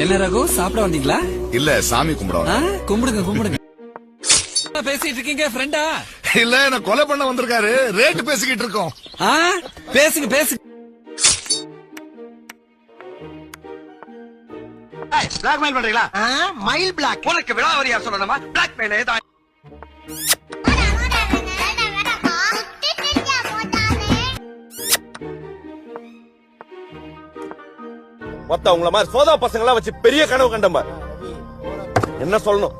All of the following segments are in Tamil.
என்ன ரகு சாப்பிட வந்தீங்களா? இல்ல சாமி கும்பிடுவாங்க. கும்பிடுங்க கும்பிடுங்க. பேசிட்டு இருக்கீங்க ஃப்ரெண்டா? இல்ல நான் கொலை பண்ண வந்திருக்காரு. ரேட் பேசிக்கிட்டு இருக்கோம். பேசுங்க பேசுங்க. பிளாக்மெயில் பண்றீங்களா? Mail black. உனக்கு விலாவரியா சொல்லணுமா? பிளாக்மெயில் ஏதா? மொத்தவங்கள மாதிரி சோதா பசங்களா வச்சு பெரிய கனவு கண்டமா என்ன சொல்லணும்?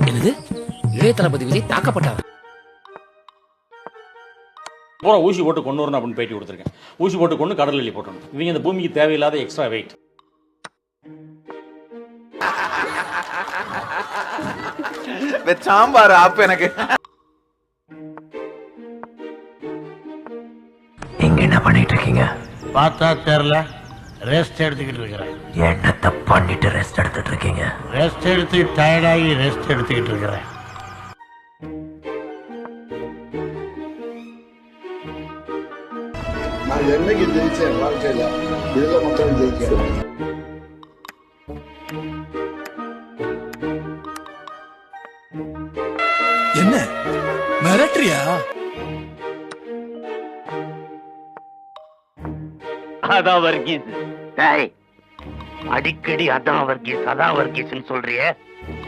என்னது இளைய தளபதி விஜய் தாக்கப்பட்டார்? பூரா ஊசி போட்டு கொண்டு வரணும் அப்படின்னு பேட்டி கொடுத்துருக்கேன். ஊசி போட்டு கொண்டு கடல் எள்ளி போட்டணும். இவங்க இந்த பூமிக்கு தேவையில்லாத எக்ஸ்ட்ரா வெயிட். சாம்பார் ஆப் எனக்கு. நீங்க என்ன பண்ணிட்டு இருக்கீங்க? பார்த்தா தெரியல, ரெஸ்ட் எடுத்துக்கிட்டு இருக்கிறேன். என்னத்த பண்ணிட்டு ரெஸ்ட் எடுத்துட்டு இருக்கீங்க? ரெஸ்ட் எடுத்து டயர்டாகி ரெஸ்ட் எடுத்துக்கிட்டு இருக்கிறேன். நான் என்னைக்கு ஜெயிச்சேன் வாழ்க்கையில, இதுல மட்டும் ஜெயிக்கிறேன். என்ன மிரட்டறியா? அதான் வர்கீஸ். டேய், அடிக்கடி அதான் வர்கீஸ் அதான் வர்கீஸ்னு சொல்றியே,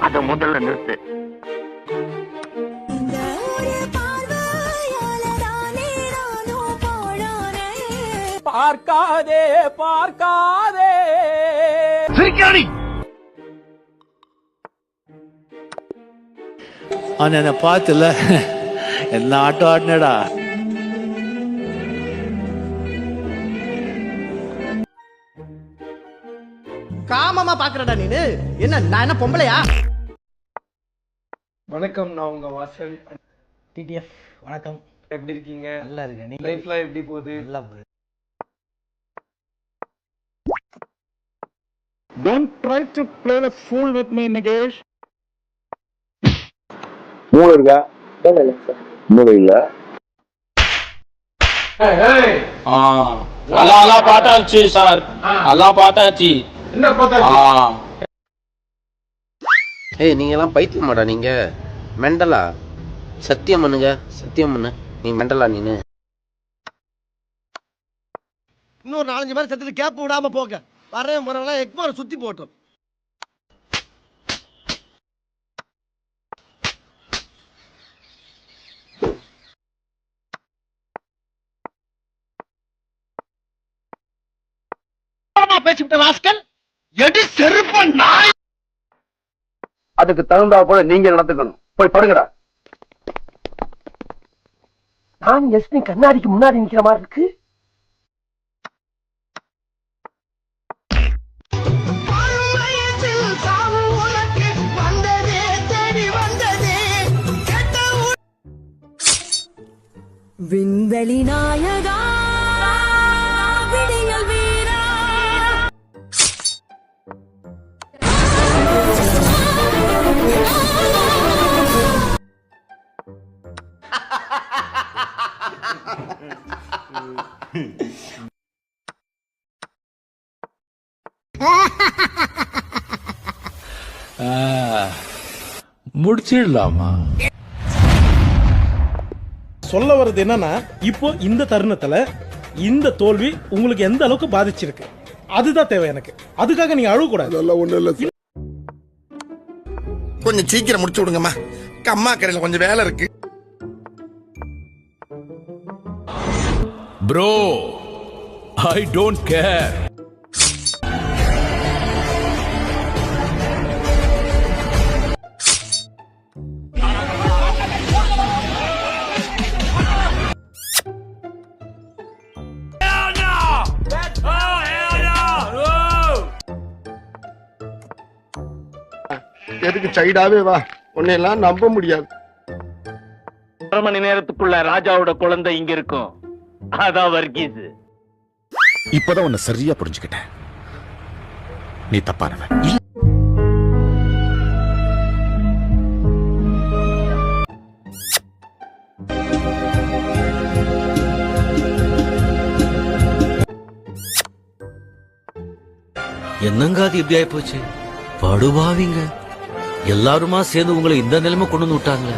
அத முதல்ல நிறுத்து. பார்க்காதே பார்க்காதே. என்ன பார்த்துல என்ன ஆட்டம் ஆடினடா. காமமா பாக்குறடா நீனு. என்ன நான் என்ன பொம்பளையா? வணக்கம், நான் உங்க வாசல். டிடிஎஃப் வணக்கம். எப்படி இருக்கீங்க? நல்லா இருக்கேன். நீங்க லைஃப்லாம் எப்படி போகுது? நல்லா போகுது. Don't try to play the fool with me, Nagesh. மூளை இருக்கா? மூளை இல்ல. அல்லாஹ் பார்த்தாச்சு சார், அல்லாஹ் பார்த்தாச்சு. என்ன பார்த்தாச்சு? ஏய், நீங்க எல்லாம் பைத்தியமாடா? நீங்க மெண்டலா? சத்தியம் பண்ணுங்க, சத்தியம் பண்ணு. நீ மெண்டலா? நீனு இன்னொரு 4-5 பேர் செத்துட்டு கேப் விடாம போக. வரேன் போறவங்க எக்மோர சுத்தி போட்டோம். பேசிவிட்ட வாஸ்கல், எடி செருப்ப நாய். அதுக்கு தகுந்தா போல நீங்க நடந்துக்கணும். போய் படுங்கடா. நான் எஸ்பி கண்ணாடிக்கு முன்னாடி நிக்கிற மாதிரி இருக்கு. விண்வெளி நாயகா, விடியல் வீரா. முடிச்சிடலாமா? சொல்ல வர்றது என்னன்னா, இப்போ இந்த தருணத்துல இந்த தோல்வி உங்களுக்கு எந்த அளவுக்கு பாதிச்சிருக்கு, அதுதான் தேவை எனக்கு. அதுக்காக நீங்க அழுவ கூடாது. ஒண்ணு இல்ல. கொஞ்சம் சீக்கிரம் முடிச்சு விடுங்கம்மா. அம்மா கடையில கொஞ்சம் வேலை இருக்கு. Bro, I don't care. எதுக்கு சைடாவே வா, உன்னையெல்லாம் நம்ப முடியாது. 1/2 மணி நேரத்துக்குள்ள ராஜாவோட குழந்தை இங்க இருக்கும். அதான் வர்கீஸ். இப்பதான் உன்னை சரியா புரிஞ்சுக்கிட்டேன். நீ தப்பானவன். என்னங்க அது இப்படி ஆயிப்போச்சு? படுபாவிங்க எல்லாருமா சேர்ந்து உங்களை இந்த நிலைமை கொண்டு வந்து விட்டாங்களே.